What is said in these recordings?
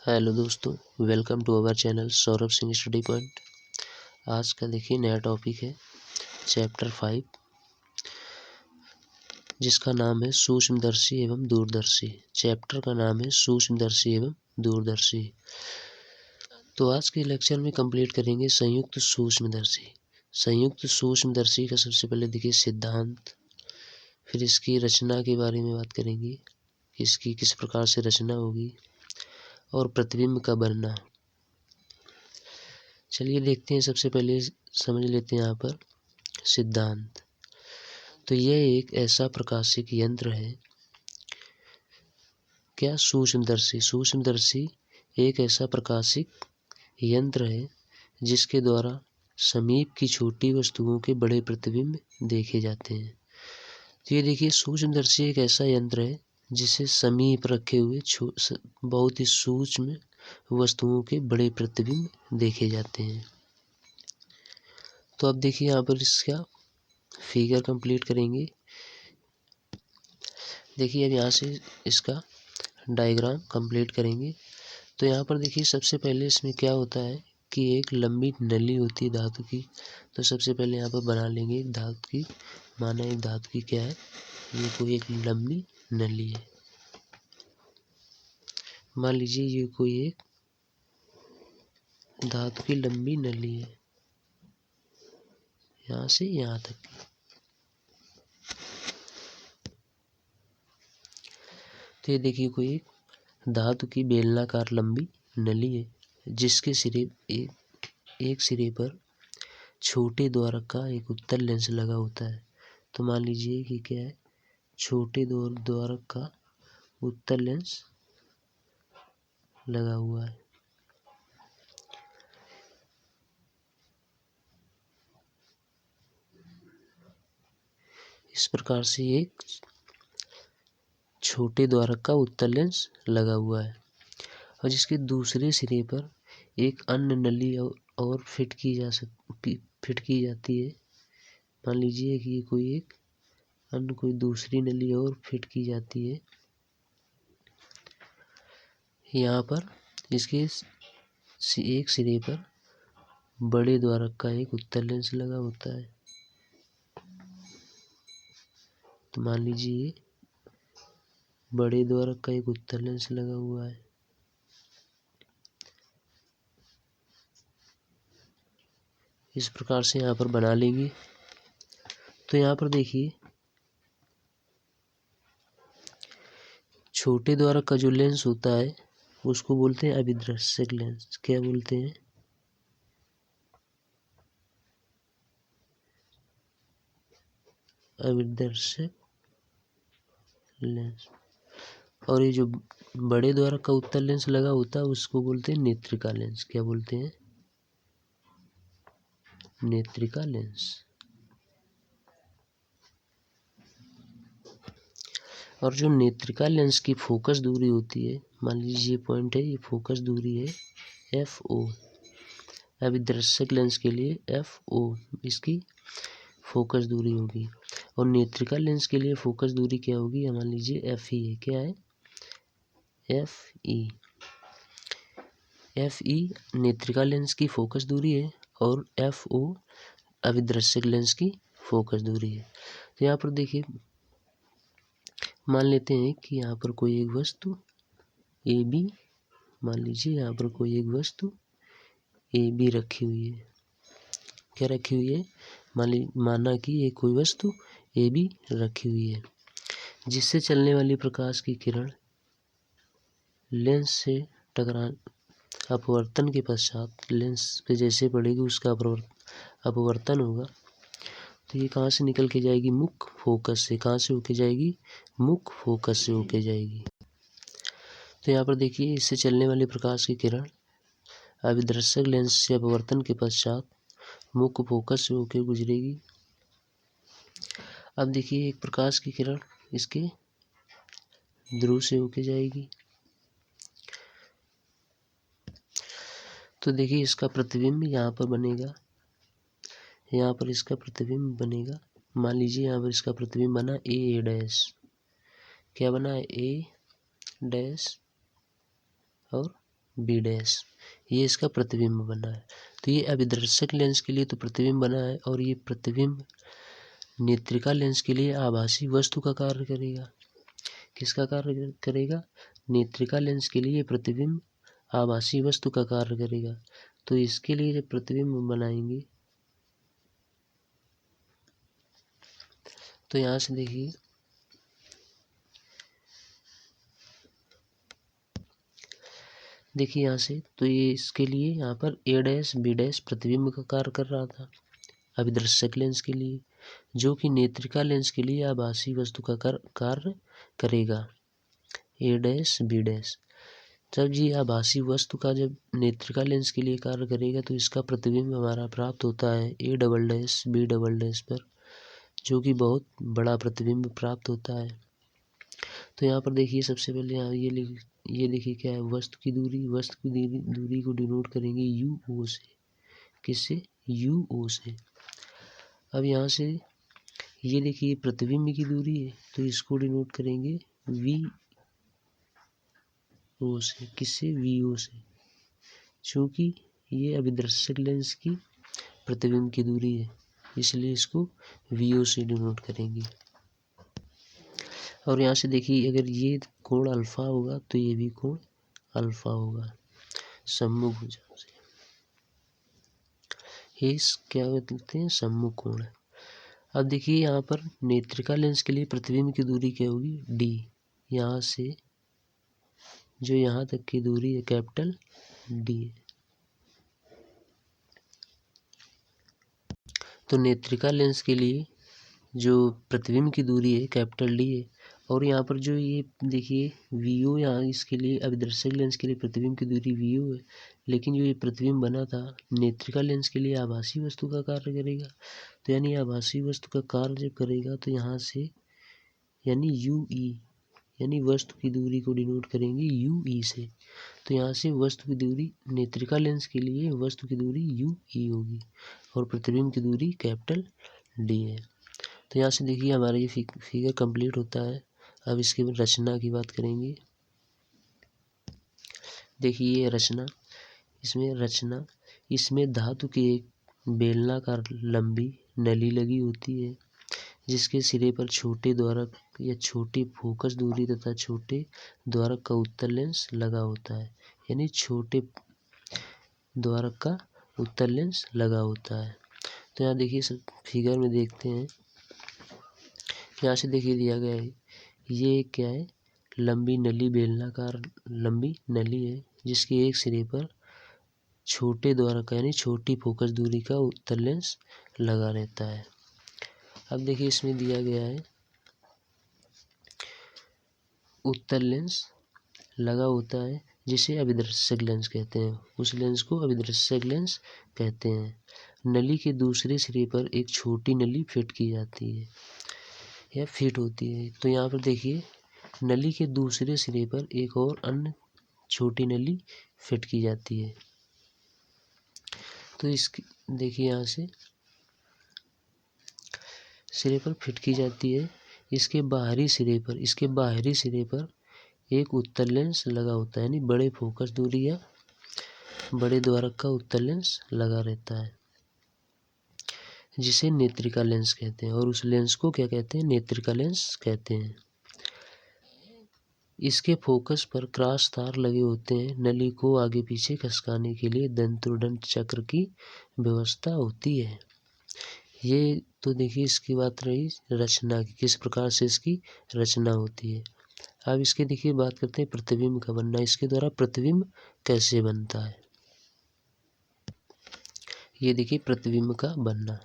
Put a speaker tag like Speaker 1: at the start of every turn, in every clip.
Speaker 1: Hello दोस्तों, welcome to our channel Saurabh Singh study point. आज का देखिए नया टॉपिक है चैप्टर 5, जिसका नाम है सूक्ष्मदर्शी एवं दूरदर्शी। चैप्टर का नाम है सूक्ष्मदर्शी एवं दूरदर्शी। तो आज के लेक्चर में कंप्लीट करेंगे संयुक्त सूक्ष्मदर्शी। संयुक्त सूक्ष्मदर्शी का सबसे पहले देखिए सिद्धांत, फिर इसकी रचना के बारे में बात करेंगे, इसकी किस प्रकार से रचना होगी और प्रतिबिंब का बनना। चलिए देखते हैं, सबसे पहले समझ लेते हैं यहाँ पर सिद्धांत। तो यह एक ऐसा प्रकाशिक यंत्र है, क्या सूक्ष्मदर्शी। सूक्ष्मदर्शी एक ऐसा प्रकाशिक यंत्र है जिसके द्वारा समीप की छोटी वस्तुओं के बड़े प्रतिबिंब देखे जाते हैं। तो ये देखिए सूक्ष्मदर्शी एक ऐसा यंत्र है जिसे समीप रखे हुए बहुत ही सूक्ष्म वस्तुओं के बड़े प्रतिबिंब देखे जाते हैं। तो अब देखिए यहाँ पर इसका फिगर कंप्लीट करेंगे। देखिए अब यहाँ से इसका डायग्राम कंप्लीट करेंगे। तो यहाँ पर देखिए सबसे पहले इसमें क्या होता है कि एक लंबी नली होती है धातु की। तो सबसे पहले यहाँ पर बना लेंगे एक धातु की, माना एक धातु की क्या है, ये कोई एक लंबी नली है। मान लीजिए ये कोई एक धातु की लंबी नली है, यहाँ से यहाँ तक की। तो ये देखिए कोई एक धातु की बेलनाकार लंबी नली है, जिसके सिरे एक सिरे पर छोटे द्वारक का एक उत्तल लेंस लगा होता है। तो मान लीजिए कि क्या है, छोटे द्वारक का उत्तल लेंस लगा हुआ है। इस प्रकार से एक छोटे द्वारक का उत्तल लेंस लगा हुआ है और जिसके दूसरे सिरे पर एक अन्य नली और फिट की जाती है। मान लीजिए कि कोई दूसरी नली और फिट की जाती है। यहाँ पर इसके एक सिरे पर बड़े द्वारक का एक उत्तल लेंस लगा होता है। तो मान लीजिए बड़े द्वारक का एक उत्तल लेंस लगा हुआ है। इस प्रकार से यहाँ पर बना लेंगे। तो यहाँ पर देखिए छोटे द्वारक का जो लेंस होता है उसको बोलते हैं अभिदर्शक लेंस। क्या बोलते हैं? अभिदर्शक लेंस। और ये जो बड़े द्वारक का उत्तल लेंस लगा होता है उसको बोलते हैं नेत्रिका लेंस। क्या बोलते हैं? नेत्रिका लेंस। और जो नेत्रिका लेंस की फोकस दूरी होती है, मान लीजिए ये पॉइंट है, ये फोकस दूरी है FO। अभिदर्शक लेंस के लिए FO इसकी फोकस दूरी होगी और नेत्रिका लेंस के लिए फोकस दूरी क्या होगी, मान लीजिए FE है। क्या है? FE नेत्रिका लेंस की फोकस दूरी है और FO अभिदर्शक लेंस की फोकस दूरी है। तो यहाँ पर देखिए मान लेते हैं कि यहाँ पर कोई एक वस्तु AB, मान लीजिए यहाँ पर कोई एक वस्तु AB रखी हुई है। क्या रखी हुई है? माना कि ये कोई वस्तु AB रखी हुई है, जिससे चलने वाली प्रकाश की किरण लेंस से अपवर्तन के पश्चात लेंस पे जैसे पड़ेगी उसका अपवर्तन होगा। तो ये कहाँ से निकल के जाएगी? मुख्य फोकस से। कहाँ से होके जाएगी? मुख्य फोकस से होके जाएगी। तो यहाँ पर देखिए इससे चलने वाली प्रकाश की किरण अभिदर्शक लेंस से अपवर्तन के पश्चात मुख्य फोकस से होकर गुजरेगी। अब देखिए एक प्रकाश की किरण इसके ध्रुव से होके जाएगी। तो देखिए इसका प्रतिबिंब यहाँ पर बनेगा, यहाँ पर इसका प्रतिबिंब बनेगा। मान लीजिए यहाँ पर इसका प्रतिबिंब बना A क्या बना? A और बी डैश, ये इसका प्रतिबिंब बना है। तो ये अभिदर्शक लेंस के लिए तो प्रतिबिंब बना है, और ये प्रतिबिंब नेत्रिका लेंस के लिए आभासी वस्तु का कार्य करेगा। किसका कार्य करेगा? नेत्रिका लेंस के लिए प्रतिबिंब आभासी वस्तु का कार्य करेगा। तो इसके लिए जब प्रतिबिंब बनाएंगे तो यहाँ से देखिए यहाँ से, तो ये इसके लिए यहाँ पर ए डैश बी डैश प्रतिबिंब का कार्य कर रहा था अभिदर्शक लेंस के लिए, जो कि नेत्रिका लेंस के लिए आभासी वस्तु का कार्य करेगा। ए डैश बी डैश, जब ये आभासी वस्तु का जब नेत्रिका लेंस के लिए कार्य करेगा तो इसका प्रतिबिंब हमारा प्राप्त होता है A double dash B double dash पर, जो कि बहुत बड़ा प्रतिबिंब प्राप्त होता है। तो यहाँ पर देखिए सबसे पहले यहाँ ये देखिए क्या है, वस्तु की दूरी, वस्तु की दूरी को डिनोट करेंगे यू ओ से। किससे? यू ओ से। अब यहाँ से ये देखिए प्रतिबिंब की दूरी है, तो इसको डिनोट करेंगे वी ओ से। किससे? वी ओ से, क्योंकि ये अभिदर्शक लेंस की प्रतिबिंब की दूरी है, इसलिए इसको वी ओ से डिनोट करेंगे। और यहाँ से देखिए अगर ये कोण अल्फा होगा तो ये भी कोण अल्फा होगा सम्मुख भुजाओं से। ये क्या कहते हैं? सम्मुख कोण है। अब देखिए यहाँ पर नेत्रिका लेंस के लिए प्रतिबिंब की दूरी क्या होगी? डी। यहाँ से जो यहाँ तक की दूरी है कैपिटल डी है। तो नेत्रिका लेंस के लिए जो प्रतिबिंब की दूरी है कैपिटल डी है, और यहाँ पर जो ये देखिए वी ओ, यहाँ इसके लिए अभिदर्शक लेंस के लिए प्रतिबिंब की दूरी वी ओ है, लेकिन जो ये प्रतिबिंब बना था नेत्रिका लेंस के लिए आभासी वस्तु का कार्य करेगा। तो यानी आभासी वस्तु का कार्य जब करेगा तो यहाँ से यानी यू ई, यानी वस्तु की दूरी को डिनोट करेंगे यू ई से। तो यहाँ से वस्तु की दूरी नेत्रिका लेंस के लिए वस्तु की दूरी यू ई होगी और प्रतिबिंब की दूरी कैपिटल डी है। तो यहाँ से देखिए हमारा ये फिगर कंप्लीट होता है। अब इसकी रचना की बात करेंगे। देखिए ये रचना, इसमें धातु की एक बेलनाकार लंबी नली लगी होती है, जिसके सिरे पर छोटे द्वारक या छोटी फोकस दूरी तथा छोटे द्वारक का उत्तल लेंस लगा होता है। यानी छोटे द्वारक का उत्तल लेंस लगा होता है। तो यहाँ देखिए फिगर में देखते हैं, यहाँ से देखिए दिया गया है ये क्या है, लंबी नली, बेलनाकार लंबी नली है, जिसके एक सिरे पर छोटे द्वारक यानी छोटी फोकस दूरी का उत्तल लेंस लगा रहता है। अब देखिए इसमें दिया गया है उत्तल लेंस लगा होता है जिसे अभिदर्शक लेंस कहते हैं, उस लेंस को अभिदर्शक लेंस कहते हैं। नली के दूसरे सिरे पर एक छोटी नली फिट की जाती है या फिट होती है। तो यहाँ पर देखिए नली के दूसरे सिरे पर एक और अन्य छोटी नली फिट की जाती है। तो इसकी देखिए यहाँ से सिरे पर फिट की जाती है। इसके बाहरी सिरे पर एक उत्तल लेंस लगा होता है, यानी बड़े फोकस दूरी या बड़े द्वारक का उत्तल लेंस लगा रहता है, जिसे नेत्रिका लेंस कहते हैं, और उस लेंस को क्या कहते हैं? नेत्रिका लेंस कहते हैं। इसके फोकस पर क्रॉस तार लगे होते हैं। नली को आगे पीछे खसकाने के लिए दंतोदंत चक्र की व्यवस्था होती है। ये तो देखिए इसकी बात रही रचना की, किस प्रकार से इसकी रचना होती है। अब इसके देखिए बात करते हैं प्रतिबिंब का बनना। इसके द्वारा प्रतिबिंब कैसे बनता है, ये देखिए प्रतिबिंब का बनना।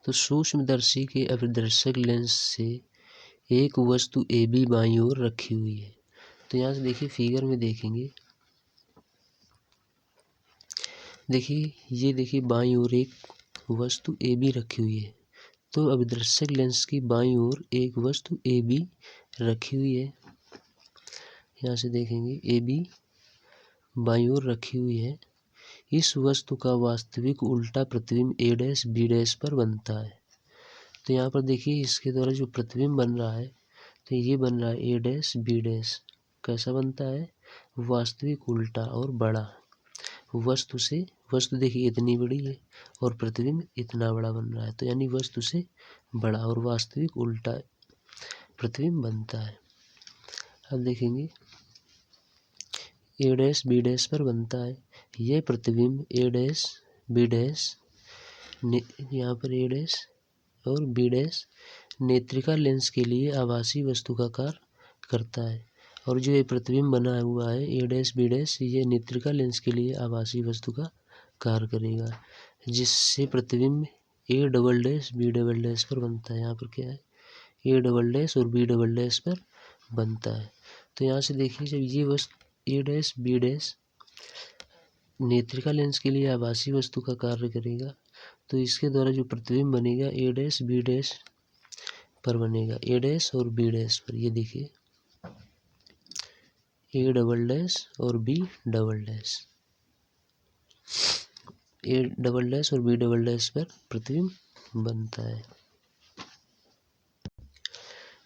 Speaker 1: तो सूक्ष्मदर्शी के अभिदर्शक लेंस से एक वस्तु ए बी बाईं ओर रखी हुई है। तो यहाँ से देखिए फिगर में देखेंगे, देखिए ये देखिए बाईं ओर एक वस्तु ए बी रखी हुई है। तो अभिदर्शक लेंस की बाईं ओर एक वस्तु ए बी रखी हुई है। यहाँ से देखेंगे ए बी बाईं ओर रखी हुई है। इस वस्तु का वास्तविक उल्टा प्रतिबिंब ए डैश बी डैश पर बनता है। तो यहाँ पर देखिए इसके द्वारा जो प्रतिबिंब बन रहा है, तो ये बन रहा है ए डैश बी डैश। कैसा बनता है? वास्तविक उल्टा और बड़ा। वस्तु देखिए इतनी बड़ी है और प्रतिबिंब इतना बड़ा बन रहा है, तो यानी वस्तु से बड़ा और वास्तविक उल्टा प्रतिबिंब बनता है। अब देखेंगे ए डैश बी डैश पर बनता है। यह प्रतिबिंब ए डैश बी डैश, यहाँ पर ए डैश और बी डैश नेत्रिका लेंस के लिए आभासी वस्तु का कार्य करता है। और जो ये प्रतिबिंब बना हुआ है ए डैश बी डैश, ये नेत्रिका लेंस के लिए आभासी वस्तु का कार्य करेगा, जिससे प्रतिबिंब A double dash B double dash पर बनता है। यहाँ पर क्या है, ए डबल डैश और बी डबल डैश पर बनता है। तो यहाँ से देखिए जब ये वस्तु ए डैश बी डैश नेत्रिका लेंस के लिए आभासी वस्तु का कार्य करेगा, तो इसके द्वारा जो प्रतिबिंब बनेगा ए डैश बी डैश पर बनेगा, ए डैश और बी डैश पर। ये देखिए ए डबल डैश और B double dash, A double dash और बी डबल डैश पर प्रतिबिंब बनता है।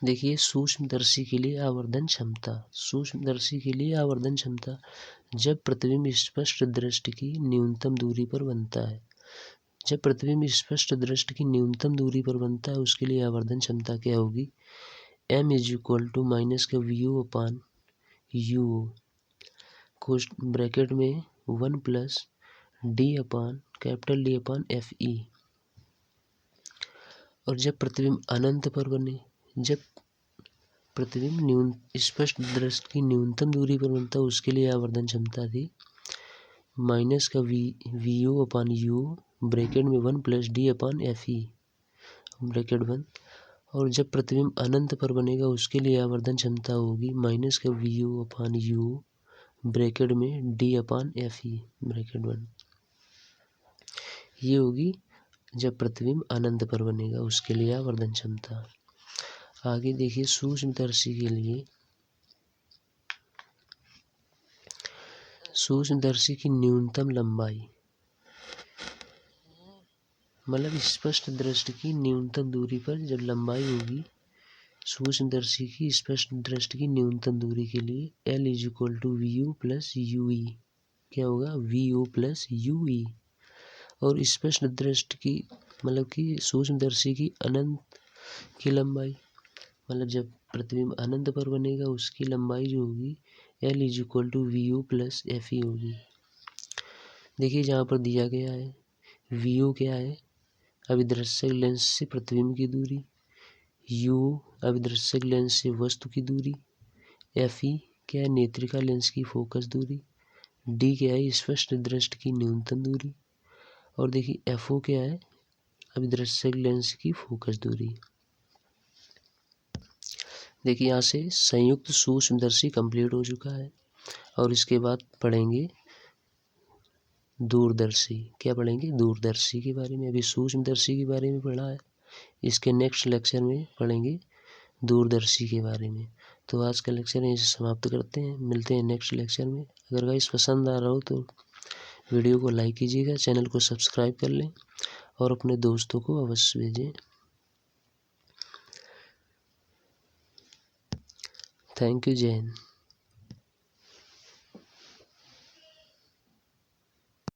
Speaker 1: देखिए सूक्ष्मदर्शी के लिए आवर्धन क्षमता। सूक्ष्मदर्शी के लिए आवर्धन क्षमता जब प्रतिबिंब स्पष्ट दृष्टि की न्यूनतम दूरी पर बनता है। जब प्रतिबिंब स्पष्ट दृष्टि की न्यूनतम दूरी पर बनता है उसके लिए आवर्धन क्षमता क्या होगी, m = माइनस का VU अपान UO ब्रैकेट में 1 + D अपान FE। और जब प्रतिबिंब अनंत पर बने, जब प्रतिबिंब स्पष्ट दृष्टि की न्यूनतम दूरी पर बनता है उसके लिए आवर्धन क्षमता थी माइनस का VU अपान UO ब्रैकेट में 1 + D अपान FE ब्रैकेट बंद। और जब प्रतिबिंब अनंत पर बनेगा उसके लिए आवर्धन क्षमता होगी माइनस का VU अपान UO ब्रैकेट में D अपान FE ब्रैकेट बंद। ये होगी जब प्रतिबिंब अनंत पर बनेगा उसके लिए आवर्धन क्षमता। आगे देखिए सूक्ष्मदर्शी के लिए, सूक्ष्मदर्शी की न्यूनतम लंबाई मतलब स्पष्ट दृष्टि की न्यूनतम दूरी पर जब लंबाई होगी, सूक्ष्मदर्शी की स्पष्ट दृष्टि की न्यूनतम दूरी के लिए L = VU + UE क्या होगा, VO + UE। और स्पष्ट दृष्टि की मतलब कि सूक्ष्मदर्शी की अनंत की लंबाई मतलब जब प्रतिबिंब अनंत पर बनेगा उसकी लंबाई जो होगी L = VO + FE होगी। देखिए जहाँ पर दिया गया है VO क्या है, अभिदर्शक लेंस से प्रतिबिंब की दूरी, U अभिदर्शक लेंस से वस्तु की दूरी, FE क्या है, नेत्रिका लेंस की फोकस दूरी, D क्या है, स्पष्ट दृष्टि की न्यूनतम दूरी, और देखिए FO क्या है, अभिदर्शक लेंस की फोकस दूरी। देखिए यहाँ से संयुक्त सूक्ष्मदर्शी कंप्लीट हो चुका है और इसके बाद पढ़ेंगे दूरदर्शी। क्या पढ़ेंगे, दूरदर्शी के बारे में। अभी सूक्ष्मदर्शी के बारे में पढ़ा है, इसके नेक्स्ट लेक्चर में पढ़ेंगे दूरदर्शी के बारे में। तो आज का लेक्चर यहीं से समाप्त करते हैं, मिलते हैं नेक्स्ट लेक्चर में। अगर गाइस पसंद आ रहा हो तो वीडियो को लाइक कीजिएगा, चैनल को सब्सक्राइब कर लें और अपने दोस्तों को अवश्य भेजें। थैंक यू, जय हिंद।